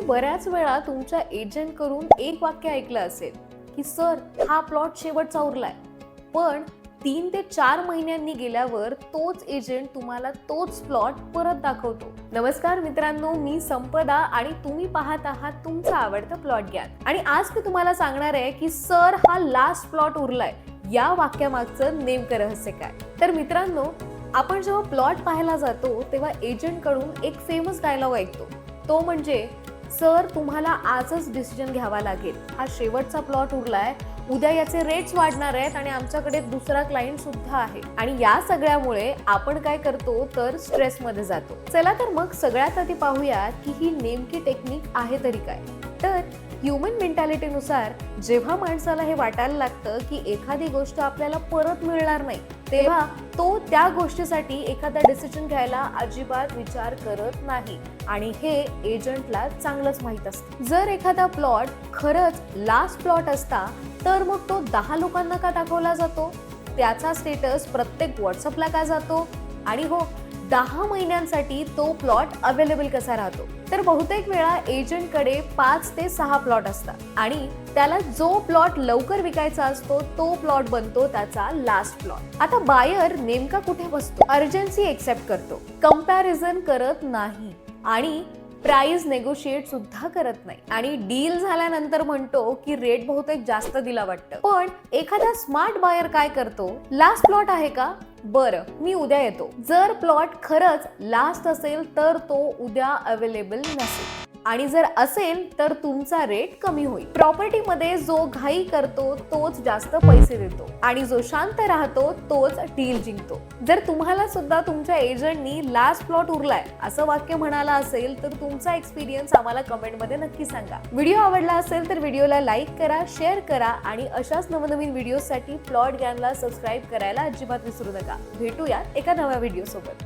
बऱ्याच वेळा तुमच्या एजंट कडून एक वाक्य ऐकलं असेल की सर हा प्लॉट शेवटचा उरलाय, पण 3 ते 4 महिन्यांनी गेल्यावर तोच एजंट तुम्हाला तोच प्लॉट परत दाखवतो. नमस्कार मित्रांनो, मी संपदा आणि तुम्ही पाहत आहात तुमचा आवडता प्लॉट ज्ञान. आणि आज मी तुम्हाला सांगणार आहे की सर हा लास्ट प्लॉट उरलाय या वाक्यामागचं नेमकं रहस्य काय. तर मित्रांनो, आपण जेव्हा प्लॉट पाहायला जातो तेव्हा एजंट कडून एक फेमस डायलॉग ऐकतो, तो म्हणजे सर तुम्हाला आजच डिसिजन घ्यावा लागेल, हा शेवटचा प्लॉट उरलाय, उद्या याचे रेट्स वाढणार आहेत आणि आमच्याकडे दुसरा क्लायंट सुद्धा आहे. आणि या सगळ्यामुळे आपण काय करतो तर स्ट्रेस मध्ये जातो. चला तर मग सगळ्यात आधी पाहूया की ही नेमकी टेक्निक आहे तरी काय. तर ह्युमन मेंटॅलिटीनुसार जेव्हा माणसाला हे वाटायला लागतं की एखादी गोष्ट आपल्याला परत मिळणार नाही, तेव्हा तो त्या गोष्टीसाठी एखादा डिसिजन घ्यायला अजिबात विचार करत नाही. आणि हे एजंटला चांगलंच माहित असतं. जर एखादा प्लॉट खरंच लास्ट प्लॉट असता तर मग तो 10 लोकांना का दाखवला जातो, त्याचा स्टेटस प्रत्येक व्हॉट्सअपला का जातो, आणि हो 10 महिन्यांसाठी तो प्लॉट अवेलेबल कसा राहतो. तर बहुतेक वेळा एजंट कडे 5 ते 6 प्लॉट असतात आणि त्याला जो प्लॉट लवकर विकायचा असतो तो प्लॉट बनतो त्याचा लास्ट प्लॉट. आता बायर नेमका कुठे बसतो? अर्जन्सी एक्सेप्ट करतो, कंपॅरिझन करत नाही आणि प्राइस नेगोशिएट सुद्धा करत नाही, आणि डील झाल्यानंतर म्हणतो की रेट बहुतेक जास्त दिला वाटतं. पण एखादा स्मार्ट बायर काय करतो, लास्ट प्लॉट आहे का, बरं मी उद्या येतो. जर प्लॉट खरंच लास्ट असेल तर तो उद्या अवेलेबल नसेल, आणि जर असेल तर तुमचा रेट कमी होईल. प्रॉपर्टीमध्ये जो घाई करतो तोच जास्त पैसे देतो आणि जो शांत राहतो तोच डील जिंकतो. जर तुम्हाला सुद्धा तुमच्या एजंटनी लास्ट प्लॉट उरलाय असं वाक्य म्हणाला असेल तर तुमचा एक्सपिरियन्स आम्हाला कमेंटमध्ये नक्की सांगा. व्हिडिओ आवडला असेल तर व्हिडिओला लाईक करा, शेअर करा आणि अशाच नवनवीन व्हिडिओसाठी प्लॉट ज्ञानला सबस्क्राईब करायला अजिबात विसरू नका. भेटूया एका नव्या व्हिडिओ सोबत.